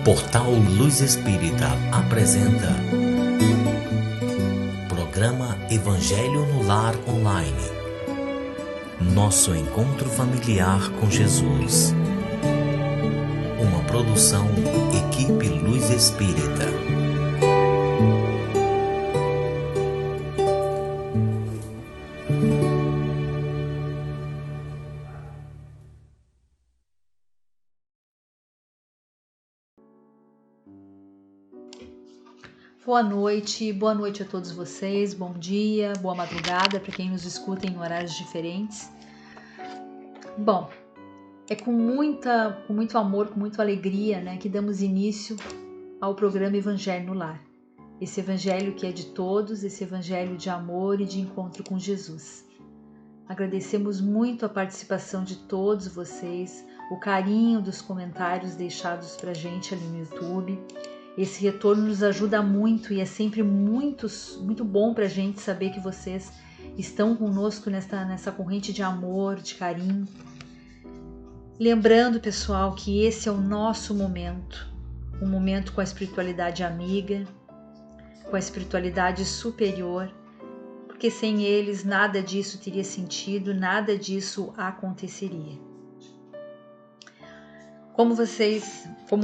Portal Luz Espírita apresenta Programa Evangelho no Lar Online. Nosso encontro familiar com Jesus. Uma produção Equipe Luz Espírita. Boa noite a todos vocês, bom dia, boa madrugada para quem nos escuta em horários diferentes. Bom, é com muito amor, com muita alegria, que damos início ao programa Evangelho no Lar. Esse evangelho que é de todos, esse evangelho de amor e de encontro com Jesus. Agradecemos muito a participação de todos vocês, o carinho dos comentários deixados pra gente ali no YouTube. Esse retorno nos ajuda muito e é sempre muito bom para a gente saber que vocês estão conosco nessa corrente de amor, de carinho. Lembrando, pessoal, que esse é o nosso momento, um momento com a espiritualidade amiga, com a espiritualidade superior, porque sem eles nada disso teria sentido, nada disso aconteceria. Como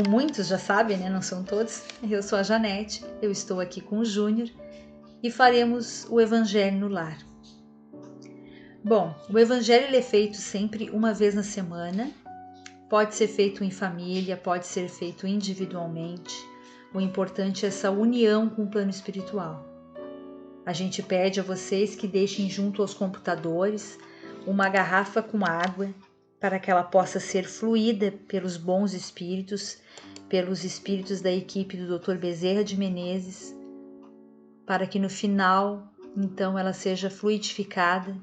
muitos já sabem, não são todos, eu sou a Janete, eu estou aqui com o Júnior e faremos o Evangelho no Lar. Bom, o Evangelho ele é feito sempre uma vez na semana, pode ser feito em família, pode ser feito individualmente, o importante é essa união com o plano espiritual. A gente pede a vocês que deixem junto aos computadores uma garrafa com água, para que ela possa ser fluída pelos bons espíritos, pelos espíritos da equipe do Dr. Bezerra de Menezes, para que no final, então, ela seja fluidificada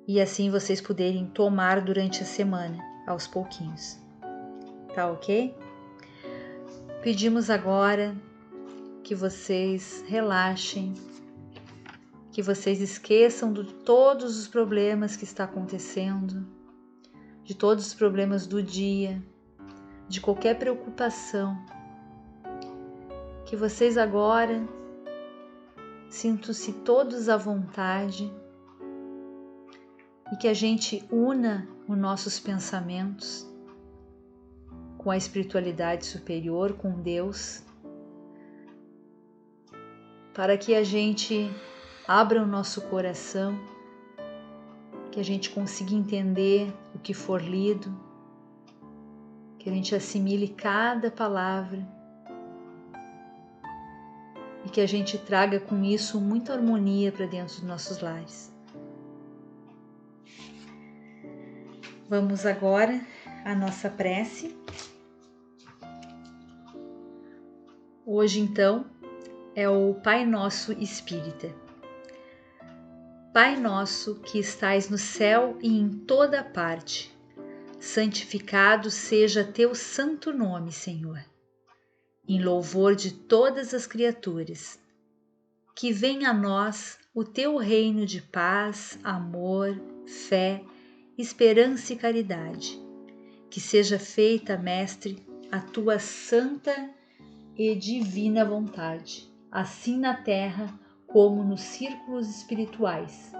e assim vocês puderem tomar durante a semana, aos pouquinhos. Tá ok? Pedimos agora que vocês relaxem, que vocês esqueçam de todos os problemas que está acontecendo, de todos os problemas do dia, de qualquer preocupação, que vocês agora sintam-se todos à vontade e que a gente una os nossos pensamentos com a espiritualidade superior, com Deus, para que a gente abra o nosso coração, que a gente consiga entender o que for lido, que a gente assimile cada palavra e que a gente traga com isso muita harmonia para dentro dos nossos lares. Vamos agora à nossa prece. Hoje, então, é o Pai Nosso Espírita. Pai nosso que estais no céu e em toda parte, santificado seja teu santo nome, Senhor. Em louvor de todas as criaturas, que venha a nós o teu reino de paz, amor, fé, esperança e caridade. Que seja feita, Mestre, a tua santa e divina vontade, assim na terra como nos círculos espirituais.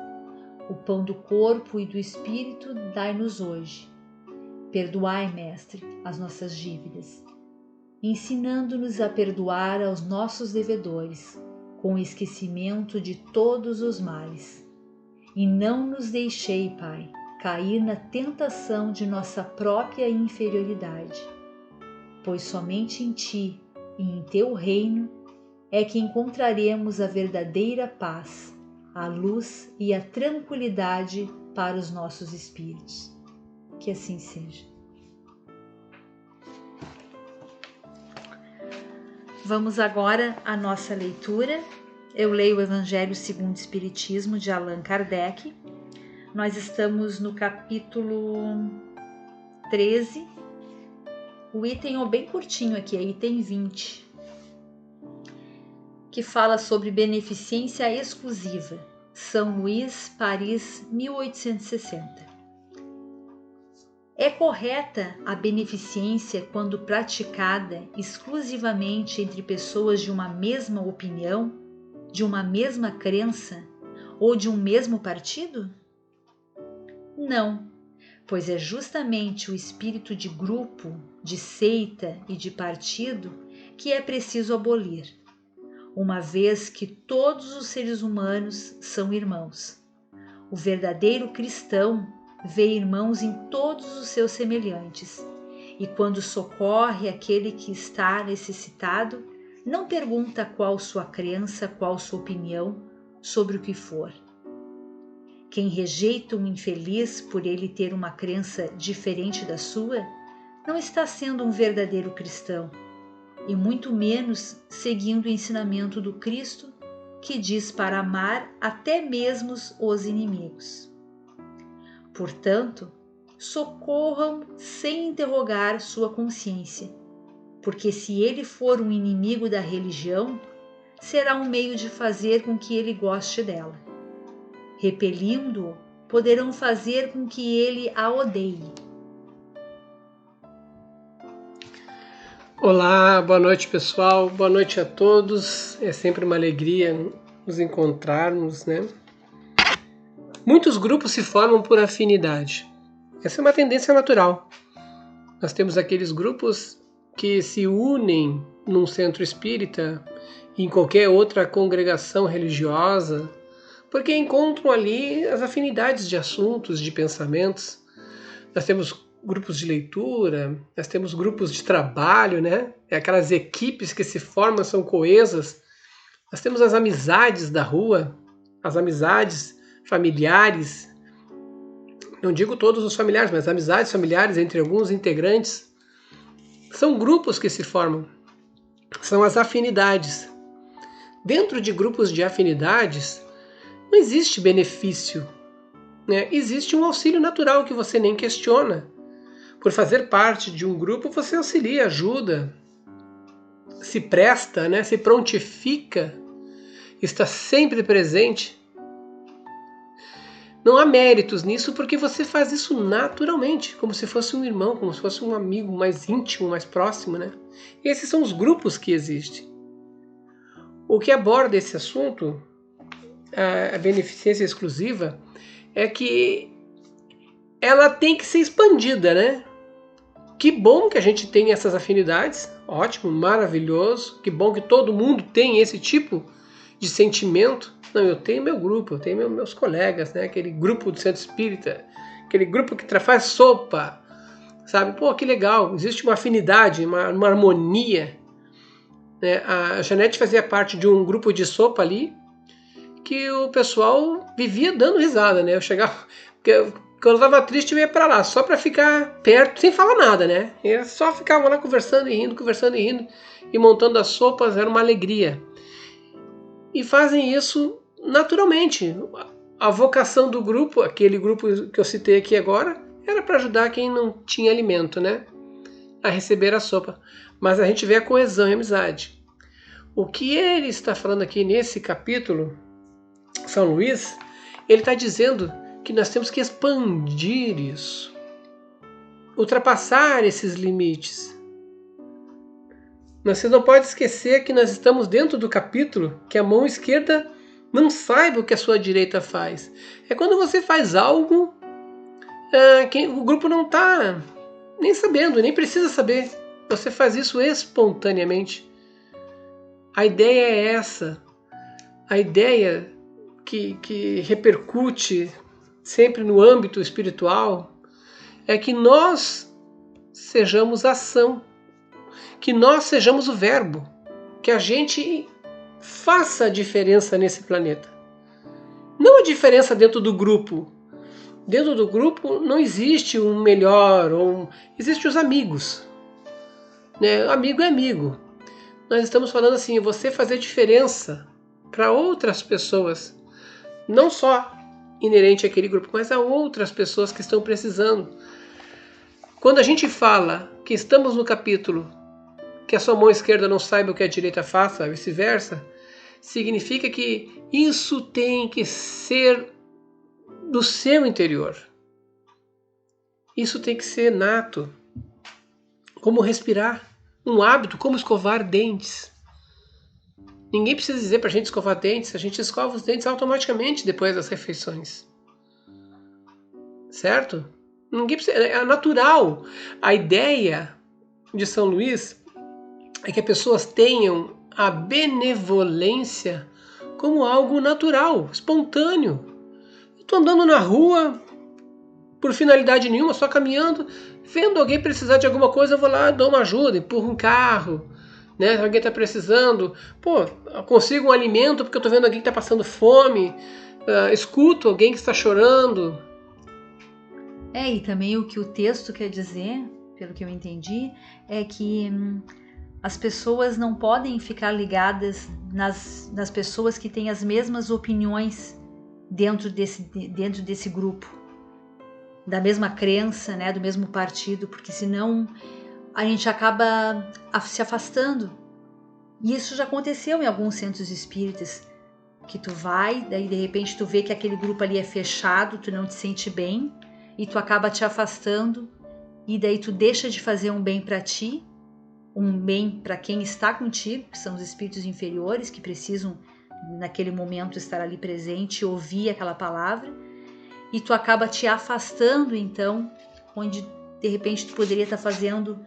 O pão do corpo e do espírito dai-nos hoje. Perdoai, Mestre, as nossas dívidas, ensinando-nos a perdoar aos nossos devedores, com o esquecimento de todos os males. E não nos deixei, Pai, cair na tentação de nossa própria inferioridade, pois somente em Ti e em Teu reino é que encontraremos a verdadeira paz, a luz e a tranquilidade para os nossos espíritos. Que assim seja. Vamos agora à nossa leitura. Eu leio o Evangelho segundo o Espiritismo de Allan Kardec. Nós estamos no capítulo 13. O item é bem curtinho aqui, é item 20. Que fala sobre beneficência exclusiva, São Luís, Paris, 1860. É correta a beneficência quando praticada exclusivamente entre pessoas de uma mesma opinião, de uma mesma crença ou de um mesmo partido? Não, pois é justamente o espírito de grupo, de seita e de partido que é preciso abolir, uma vez que todos os seres humanos são irmãos. O verdadeiro cristão vê irmãos em todos os seus semelhantes, e quando socorre aquele que está necessitado, não pergunta qual sua crença, qual sua opinião sobre o que for. Quem rejeita um infeliz por ele ter uma crença diferente da sua, não está sendo um verdadeiro cristão, e muito menos seguindo o ensinamento do Cristo, que diz para amar até mesmo os inimigos. Portanto, socorram sem interrogar sua consciência, porque se ele for um inimigo da religião, será um meio de fazer com que ele goste dela. Repelindo-o, poderão fazer com que ele a odeie. Olá, boa noite pessoal, boa noite a todos. É sempre uma alegria nos encontrarmos, né? Muitos grupos se formam por afinidade. Essa é uma tendência natural. Nós temos aqueles grupos que se unem num centro espírita, em qualquer outra congregação religiosa, porque encontram ali as afinidades de assuntos, de pensamentos. Nós temos grupos de leitura, nós temos grupos de trabalho, né? Aquelas equipes que se formam, são coesas. Nós temos as amizades da rua, as amizades familiares. Não digo todos os familiares, mas amizades familiares entre alguns integrantes. São grupos que se formam, são as afinidades. Dentro de grupos de afinidades, não existe benefício, né? Existe um auxílio natural que você nem questiona. Por fazer parte de um grupo, você auxilia, ajuda, se presta, né? Se prontifica, está sempre presente. Não há méritos nisso porque você faz isso naturalmente, como se fosse um irmão, como se fosse um amigo mais íntimo, mais próximo, né? E esses são os grupos que existem. O que aborda esse assunto, a beneficência exclusiva, é que ela tem que ser expandida, né? Que bom que a gente tem essas afinidades, ótimo, maravilhoso, que bom que todo mundo tem esse tipo de sentimento. Não, eu tenho meu grupo, eu tenho meus colegas, né? Aquele grupo do centro espírita, aquele grupo que faz sopa, sabe? Pô, que legal, existe uma afinidade, uma harmonia, né? A Janete fazia parte de um grupo de sopa ali, que o pessoal vivia dando risada, né? Eu chegava, quando eu tava triste eu ia pra lá, só pra ficar perto, sem falar nada, né? Eu só ficava lá conversando e rindo, e montando as sopas, era uma alegria. E fazem isso naturalmente. A vocação do grupo, aquele grupo que eu citei aqui agora, era para ajudar quem não tinha alimento, né? A receber a sopa. Mas a gente vê a coesão e a amizade. O que ele está falando aqui nesse capítulo, São Luís, ele está dizendo que nós temos que expandir isso, ultrapassar esses limites. Mas você não pode esquecer que nós estamos dentro do capítulo que a mão esquerda não saiba o que a sua direita faz. É quando você faz algo que o grupo não está nem sabendo, nem precisa saber. Você faz isso espontaneamente. A ideia é essa. A ideia que repercute sempre no âmbito espiritual é que nós sejamos ação, que nós sejamos o verbo, que a gente faça a diferença nesse planeta. Não a diferença dentro do grupo. Dentro do grupo não existe um melhor, existem os amigos. Né? Amigo é amigo. Nós estamos falando assim, você fazer diferença para outras pessoas, não só inerente àquele grupo, mas a outras pessoas que estão precisando. Quando a gente fala que estamos no capítulo que a sua mão esquerda não saiba o que a direita faça, vice-versa, significa que isso tem que ser do seu interior. Isso tem que ser nato. Como respirar. Um hábito, como escovar dentes. Ninguém precisa dizer pra gente escovar dentes. A gente escova os dentes automaticamente depois das refeições. Certo? Ninguém precisa, é natural. A ideia de São Luís é que as pessoas tenham a benevolência como algo natural, espontâneo. Eu estou andando na rua por finalidade nenhuma, só caminhando, vendo alguém precisar de alguma coisa, eu vou lá, dou uma ajuda, empurro um carro, né? Se alguém está precisando, consigo um alimento porque eu estou vendo alguém que está passando fome, escuto alguém que está chorando. E também o que o texto quer dizer, pelo que eu entendi, é que as pessoas não podem ficar ligadas nas pessoas que têm as mesmas opiniões dentro desse grupo, da mesma crença, né, do mesmo partido, porque senão a gente acaba se afastando. E isso já aconteceu em alguns centros espíritas, que tu vai, daí de repente tu vê que aquele grupo ali é fechado, tu não te sente bem, e tu acaba te afastando, e daí tu deixa de fazer um bem para ti, um bem para quem está contigo, que são os espíritos inferiores, que precisam naquele momento estar ali presente e ouvir aquela palavra, e tu acaba te afastando, então, onde de repente tu poderia estar fazendo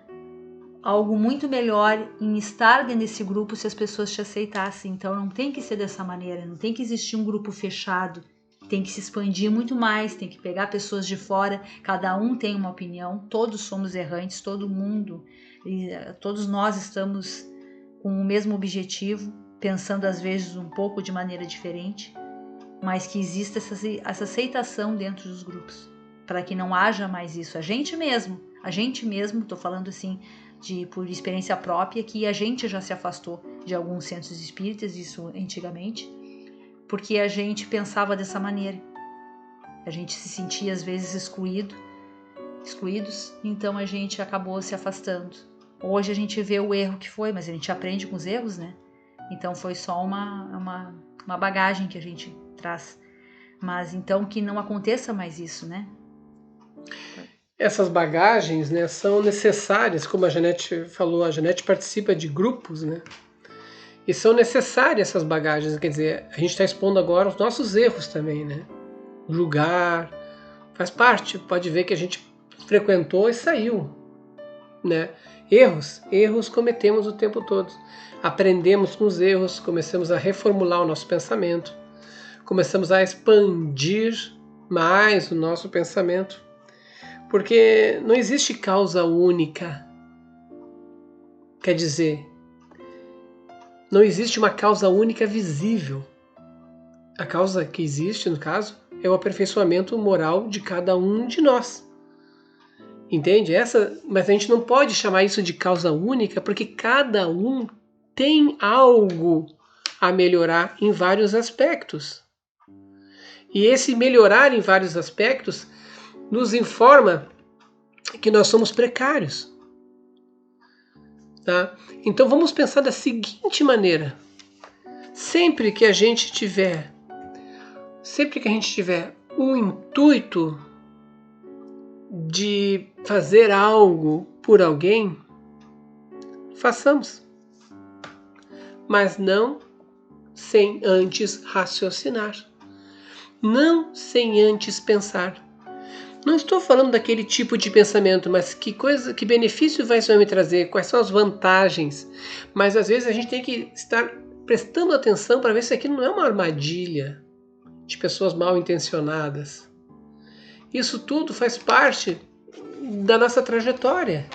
algo muito melhor em estar nesse grupo se as pessoas te aceitassem. Então não tem que ser dessa maneira, não tem que existir um grupo fechado, tem que se expandir muito mais, tem que pegar pessoas de fora, cada um tem uma opinião, todos somos errantes, todo mundo, todos nós estamos com o mesmo objetivo, pensando às vezes um pouco de maneira diferente, mas que exista essa aceitação dentro dos grupos, para que não haja mais isso. A gente mesmo, estou falando assim, por experiência própria, que a gente já se afastou de alguns centros espíritas, isso antigamente, porque a gente pensava dessa maneira. A gente se sentia às vezes excluídos, então a gente acabou se afastando. Hoje a gente vê o erro que foi, mas a gente aprende com os erros, né? Então foi só uma bagagem que a gente traz. Mas então que não aconteça mais isso, né? Essas bagagens, né, são necessárias, como a Janete falou, a Janete participa de grupos, né? E são necessárias essas bagagens, quer dizer, a gente está expondo agora os nossos erros também, né? Julgar, faz parte, pode ver que a gente frequentou e saiu, né? Erros cometemos o tempo todo. Aprendemos com os erros, começamos a reformular o nosso pensamento, começamos a expandir mais o nosso pensamento, porque não existe causa única. Quer dizer, não existe uma causa única visível. A causa que existe, no caso, é o aperfeiçoamento moral de cada um de nós. Entende? Mas a gente não pode chamar isso de causa única, porque cada um tem algo a melhorar em vários aspectos. E esse melhorar em vários aspectos nos informa que nós somos precários. Tá? Então vamos pensar da seguinte maneira. Sempre que a gente tiver o intuito de fazer algo por alguém, façamos. Mas não sem antes raciocinar. Não sem antes pensar. Não estou falando daquele tipo de pensamento, mas que benefício vai isso me trazer, quais são as vantagens. Mas às vezes a gente tem que estar prestando atenção para ver se aquilo não é uma armadilha de pessoas mal intencionadas. Isso tudo faz parte da nossa trajetória.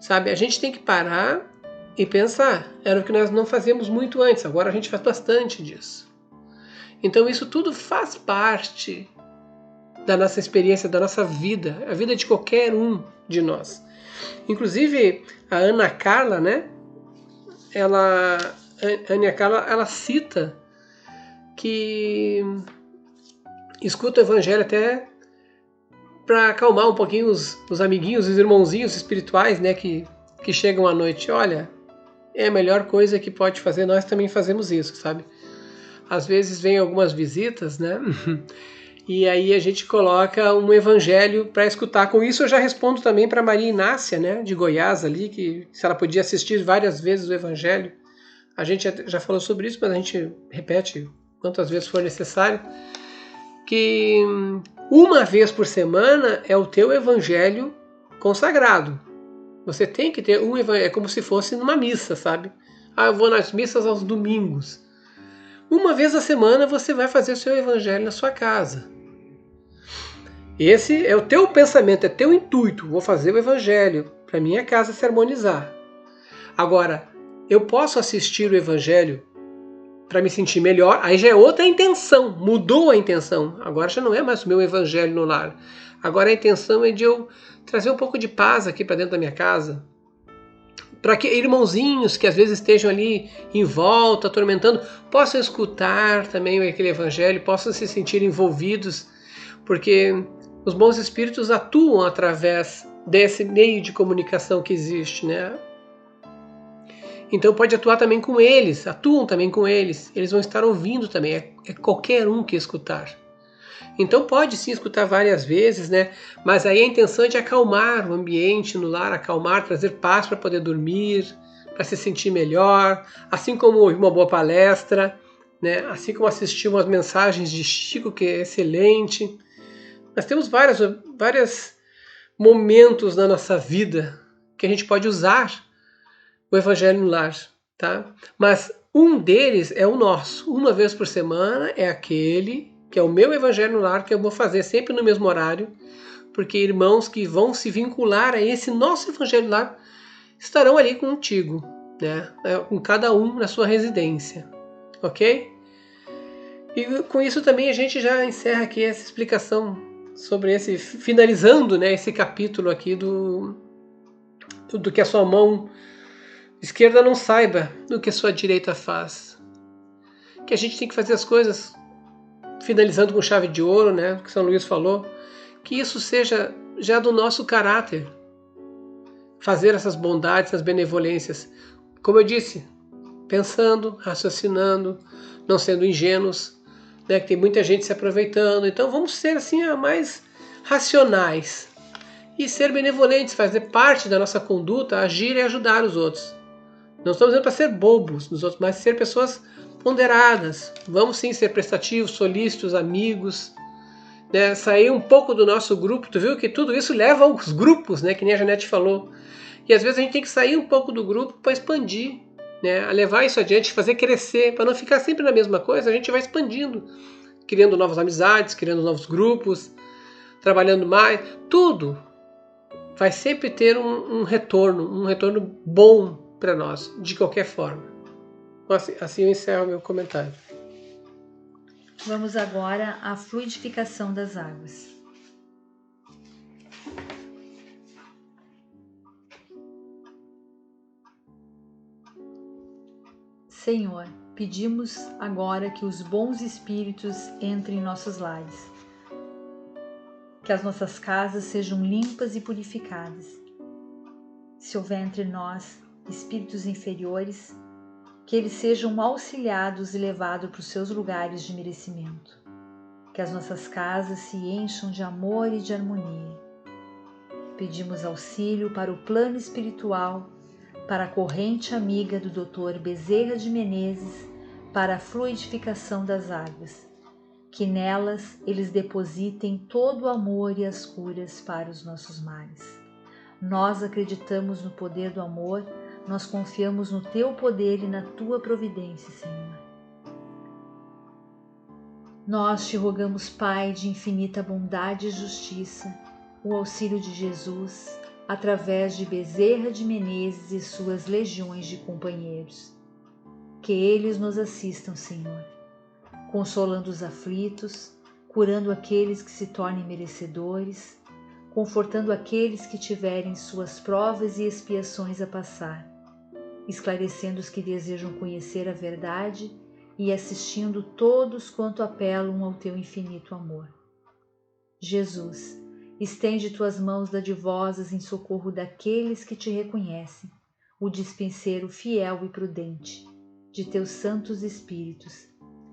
Sabe, a gente tem que parar e pensar. Era o que nós não fazíamos muito antes, agora a gente faz bastante disso. Então isso tudo faz parte da nossa experiência, da nossa vida, a vida de qualquer um de nós. Inclusive, a Ana Carla, né? Ela cita que escuta o evangelho até para acalmar um pouquinho os amiguinhos, os irmãozinhos espirituais, né? Que chegam à noite. Olha, é a melhor coisa que pode fazer, nós também fazemos isso, sabe? Às vezes vem algumas visitas, né? E aí a gente coloca um evangelho para escutar. Com isso eu já respondo também para Maria Inácia, né, de Goiás ali, que se ela podia assistir várias vezes o evangelho. A gente já falou sobre isso, mas a gente repete quantas vezes for necessário, que uma vez por semana é o teu evangelho consagrado. Você tem que ter um evangelho, é como se fosse numa missa, sabe? Eu vou nas missas aos domingos. Uma vez a semana você vai fazer o seu evangelho na sua casa. Esse é o teu pensamento, é teu intuito. Vou fazer o evangelho para minha casa se harmonizar. Agora, eu posso assistir o evangelho para me sentir melhor, aí já é outra intenção, mudou a intenção. Agora já não é mais o meu evangelho no lar. Agora a intenção é de eu trazer um pouco de paz aqui para dentro da minha casa. Para que irmãozinhos que às vezes estejam ali em volta, atormentando, possam escutar também aquele evangelho, possam se sentir envolvidos, porque os bons espíritos atuam através desse meio de comunicação que existe, né? Então pode atuar também com eles, atuam também com eles, eles vão estar ouvindo também, é qualquer um que escutar. Então pode sim escutar várias vezes, né? Mas aí a intenção é de acalmar o ambiente no lar, acalmar, trazer paz para poder dormir, para se sentir melhor, assim como ouvir uma boa palestra, né? Assim como assistir umas mensagens de Chico, que é excelente. Nós temos vários momentos na nossa vida que a gente pode usar o Evangelho no lar, tá? Mas um deles é o nosso. Uma vez por semana é aquele que é o meu Evangelho no lar, que eu vou fazer sempre no mesmo horário, porque irmãos que vão se vincular a esse nosso Evangelho no lar estarão ali contigo, né? Com cada um na sua residência, ok? E com isso também a gente já encerra aqui essa explicação sobre esse, finalizando, né, esse capítulo aqui do que a sua mão esquerda não saiba do que a sua direita faz. Que a gente tem que fazer as coisas finalizando com chave de ouro, né, que São Luís falou, que isso seja já do nosso caráter. Fazer essas bondades, essas benevolências, como eu disse, pensando, raciocinando, não sendo ingênuos, né, que tem muita gente se aproveitando. Então vamos ser assim mais racionais e ser benevolentes, fazer parte da nossa conduta, agir e ajudar os outros. Não estamos dizendo para ser bobos nos outros, mas ser pessoas ponderadas. Vamos sim ser prestativos, solícitos, amigos, né? Sair um pouco do nosso grupo. Tu viu que tudo isso leva aos grupos, né? Que nem a Janete falou. E às vezes a gente tem que sair um pouco do grupo para expandir, né? A levar isso adiante, fazer crescer, para não ficar sempre na mesma coisa. A gente vai expandindo, criando novas amizades, criando novos grupos, trabalhando mais. Tudo vai sempre ter um retorno bom para nós, de qualquer forma. Assim eu encerro meu comentário. Vamos agora à fluidificação das águas. Senhor, pedimos agora que os bons espíritos entrem em nossos lares, que as nossas casas sejam limpas e purificadas. Se houver entre nós espíritos inferiores, que eles sejam auxiliados e levados para os seus lugares de merecimento. Que as nossas casas se encham de amor e de harmonia. Pedimos auxílio para o plano espiritual, para a corrente amiga do Dr. Bezerra de Menezes, para a fluidificação das águas. Que nelas eles depositem todo o amor e as curas para os nossos males. Nós acreditamos no poder do amor, nós confiamos no Teu poder e na Tua providência, Senhor. Nós te rogamos, Pai de infinita bondade e justiça, o auxílio de Jesus, através de Bezerra de Menezes e suas legiões de companheiros. Que eles nos assistam, Senhor, consolando os aflitos, curando aqueles que se tornem merecedores, confortando aqueles que tiverem suas provas e expiações a passar, esclarecendo os que desejam conhecer a verdade e assistindo todos quanto apelam ao Teu infinito amor. Jesus, estende Tuas mãos dadivosas em socorro daqueles que Te reconhecem, o dispenseiro fiel e prudente de Teus santos espíritos,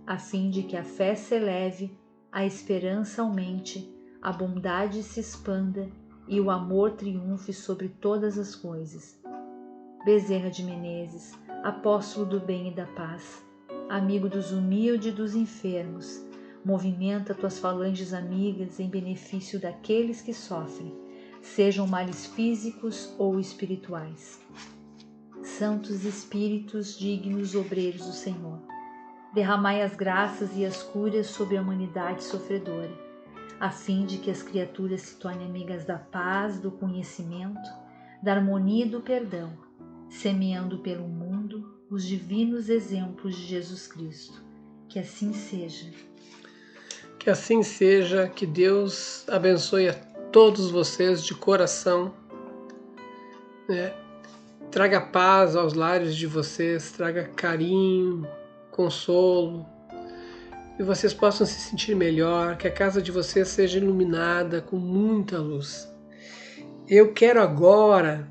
a fim de que a fé se eleve a esperança aumente, a bondade se expanda e o amor triunfe sobre todas as coisas. Bezerra de Menezes, apóstolo do bem e da paz, amigo dos humildes e dos enfermos, movimenta tuas falanges amigas em benefício daqueles que sofrem, sejam males físicos ou espirituais. Santos Espíritos, dignos obreiros do Senhor, derramai as graças e as curas sobre a humanidade sofredora, a fim de que as criaturas se tornem amigas da paz, do conhecimento, da harmonia e do perdão, semeando pelo mundo os divinos exemplos de Jesus Cristo. Que assim seja. Que assim seja, que Deus abençoe a todos vocês de coração, né? Traga paz aos lares de vocês, traga carinho, consolo, e vocês possam se sentir melhor, que a casa de vocês seja iluminada com muita luz. Eu quero agora,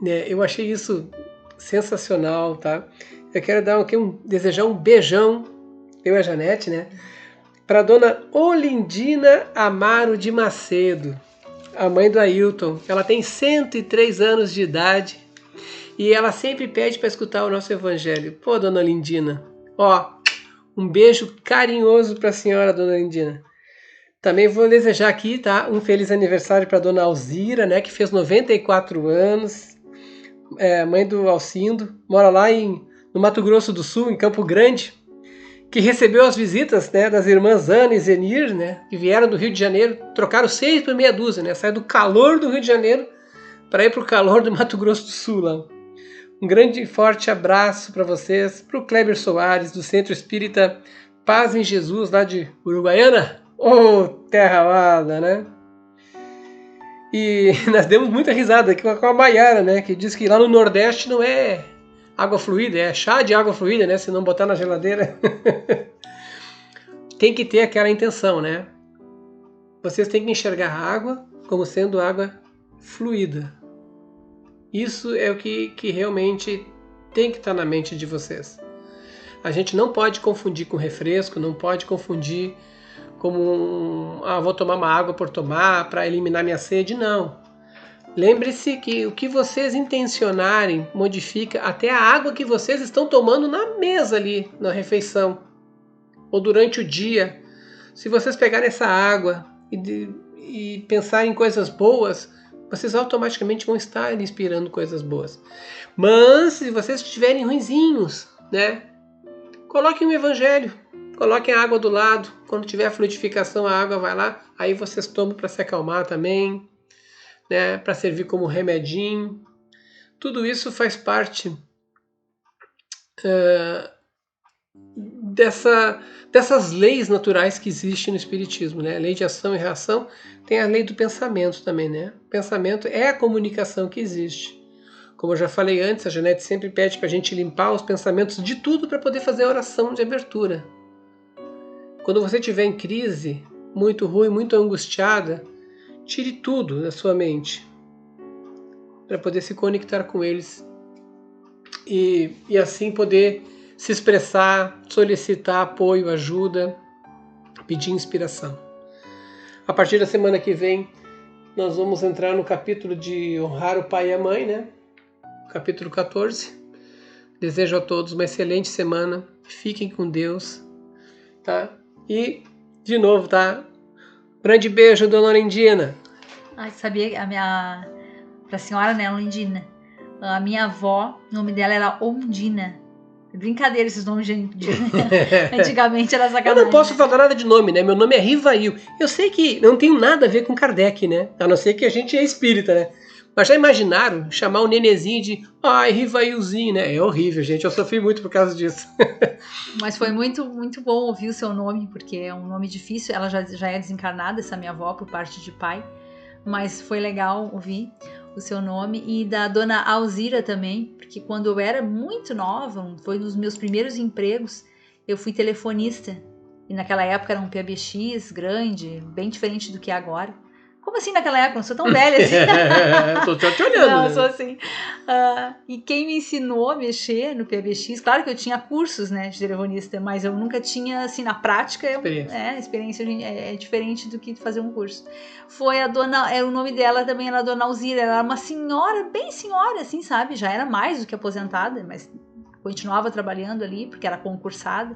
né, eu achei isso sensacional, tá? Eu quero dar desejar um beijão, eu e a Janete, né? Para dona Olindina Amaro de Macedo, a mãe do Ailton. Ela tem 103 anos de idade e ela sempre pede para escutar o nosso evangelho. Pô, dona Olindina, ó, um beijo carinhoso para a senhora, dona Olindina. Também vou desejar aqui, tá, um feliz aniversário para dona Alzira, né, que fez 94 anos, mãe do Alcindo, mora lá no Mato Grosso do Sul, em Campo Grande, que recebeu as visitas, né, das irmãs Ana e Zenir, né, que vieram do Rio de Janeiro, trocaram 6 por meia dúzia, né, saiu do calor do Rio de Janeiro para ir para o calor do Mato Grosso do Sul. Lá. Um grande e forte abraço para vocês, para o Kleber Soares, do Centro Espírita Paz em Jesus, lá de Uruguaiana. Ô, terra amada, né? E nós demos muita risada aqui com a Maiara, né, que diz que lá no Nordeste não é água fluida, é chá de água fluida, né? Se não botar na geladeira. Tem que ter aquela intenção, né? Vocês têm que enxergar a água como sendo água fluida. Isso é o que realmente tem que estar na mente de vocês. A gente não pode confundir com refresco, não pode confundir como vou tomar uma água por tomar para eliminar minha sede, não. Lembre-se que o que vocês intencionarem modifica até a água que vocês estão tomando na mesa ali, na refeição. Ou durante o dia. Se vocês pegarem essa água e pensarem em coisas boas, vocês automaticamente vão estar inspirando coisas boas. Mas se vocês estiverem ruinzinhos, né, coloquem o evangelho. Coloquem a água do lado. Quando tiver a fluidificação, a água vai lá. Aí vocês tomam para se acalmar também, né, para servir como remedinho. Tudo isso faz parte dessas leis naturais que existem no Espiritismo, né? A lei de ação e reação, tem a lei do pensamento também, né? O pensamento é a comunicação que existe. Como eu já falei antes, a Janete sempre pede para a gente limpar os pensamentos de tudo para poder fazer a oração de abertura. Quando você estiver em crise, muito ruim, muito angustiada, tire tudo da sua mente para poder se conectar com eles e assim poder se expressar, solicitar apoio, ajuda, pedir inspiração. A partir da semana que vem, nós vamos entrar no capítulo de honrar o pai e a mãe, né? Capítulo 14. Desejo a todos uma excelente semana. Fiquem com Deus, tá? E, de novo, tá? Grande beijo, dona Olindina. Ai, sabia pra senhora, né, Olindina? A minha avó, o nome dela era Ondina. Brincadeira esses nomes de antigamente era sacanagem. Eu não posso falar nada de nome, né? Meu nome é Rivail. Eu sei que não tem nada a ver com Kardec, né? A não ser que a gente é espírita, né? Mas já imaginaram chamar um nenezinho de Rivailzinho, né? É horrível, gente. Eu sofri muito por causa disso. Mas foi muito, muito bom ouvir o seu nome, porque é um nome difícil. Ela já é desencarnada, essa minha avó, por parte de pai. Mas foi legal ouvir o seu nome. E da dona Alzira também, porque quando eu era muito nova, foi nos meus primeiros empregos, eu fui telefonista. E naquela época era um PBX grande, bem diferente do que é agora. Como Como assim naquela época? Não sou tão velha assim. Tô te olhando. Não, né? eu sou assim. E quem me ensinou a mexer no PBX, claro que eu tinha cursos, né, de telefonista, mas eu nunca tinha, assim, na prática, experiência é diferente do que fazer um curso. Foi a dona, o nome dela também era Dona Alzira, ela era uma senhora, bem senhora, assim, sabe? Já era mais do que aposentada, mas continuava trabalhando ali, porque era concursada.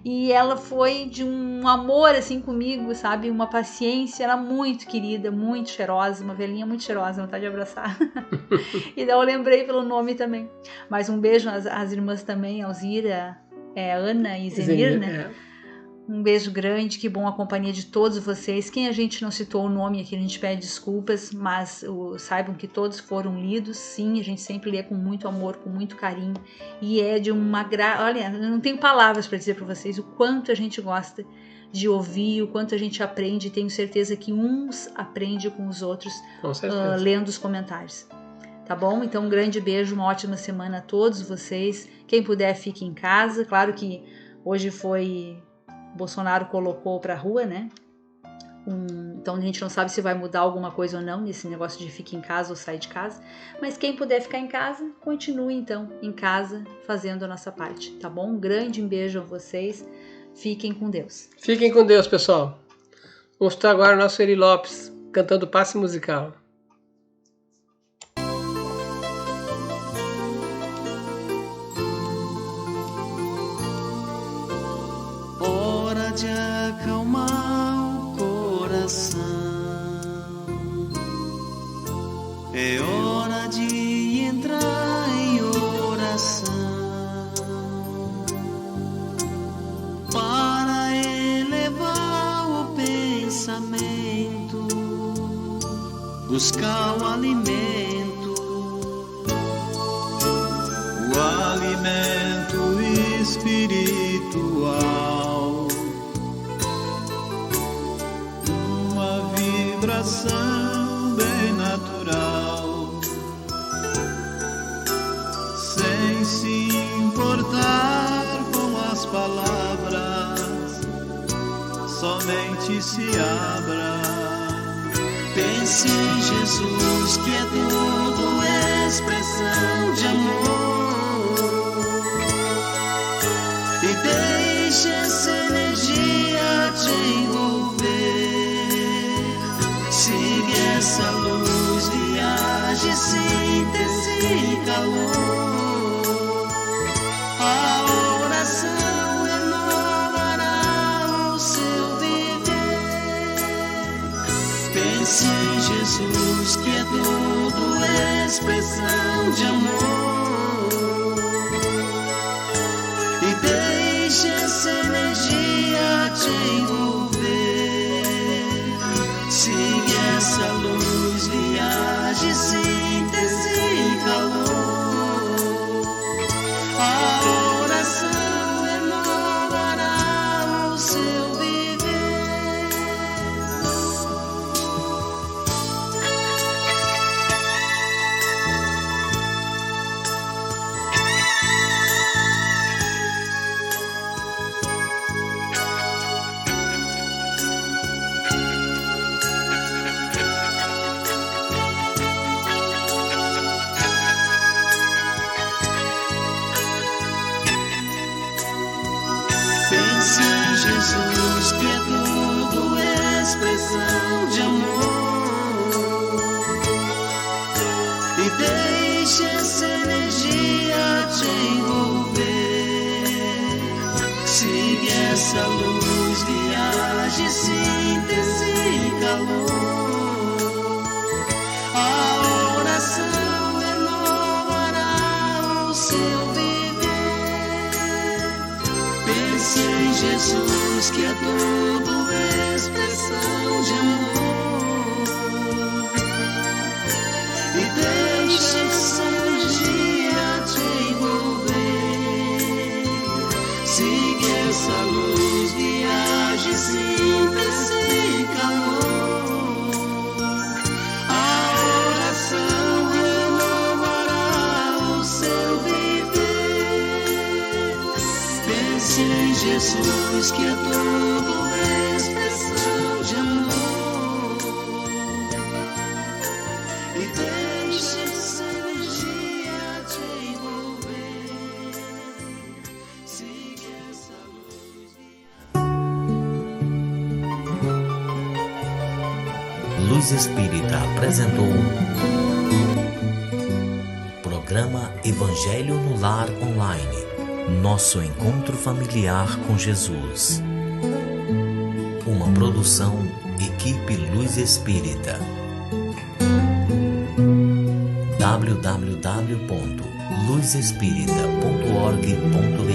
E ela foi de um amor, assim, comigo, sabe? Uma paciência, ela muito querida, muito cheirosa, uma velhinha muito cheirosa, vontade de abraçar. E daí eu lembrei pelo nome também. Mas um beijo às irmãs também, Alzira, Ana e Zenir, né? Um beijo grande, que bom a companhia de todos vocês. Quem a gente não citou o nome aqui, a gente pede desculpas, mas saibam que todos foram lidos. Sim, a gente sempre lê com muito amor, com muito carinho. E é de uma Olha, eu não tenho palavras para dizer para vocês o quanto a gente gosta de ouvir, o quanto a gente aprende. Tenho certeza que uns aprendem com os outros, lendo os comentários. Tá bom? Então um grande beijo, uma ótima semana a todos vocês. Quem puder, fique em casa. Claro que hoje Bolsonaro colocou pra rua, né? Então a gente não sabe se vai mudar alguma coisa ou não nesse negócio de fique em casa ou sai de casa. Mas quem puder ficar em casa, continue então em casa fazendo a nossa parte, tá bom? Um grande beijo a vocês. Fiquem com Deus. Fiquem com Deus, pessoal. Vamos escutar agora o nosso Eri Lopes cantando Passe Musical. Hora de acalmar o coração, é hora de entrar em oração, para elevar o pensamento, buscar o alimento espiritual, uma vibração bem natural, sem se importar com as palavras, somente se abra. Pense em Jesus, que é tudo expressão de amor, e deixe essa energia te envolver. Siga essa luz, viaje, síntese e calor. A oração renovará o seu viver. Pense em Jesus, que é tudo expressão de amor, e deixe essa energia te envolver. Siga essa luz, viaje, síntese e calor. A oração renovará o seu viver. Pense em Jesus, que é tudo expressão de amor, e deixe essa energia te envolver. Siga essa luz, viaje, síntese e calor. A oração renovará o seu viver. Pense em Jesus, que é tudo expressão de amor, e deixe essa energia te envolver. Siga essa luz, viaje, síntese e calor. A oração renovará o seu viver. Pense em Jesus, que é tudo expressão de amor, Luz Espírita apresentou Programa Evangelho no Lar Online. Nosso encontro familiar com Jesus. Uma produção Equipe Luz Espírita. www.luzespírita.org.br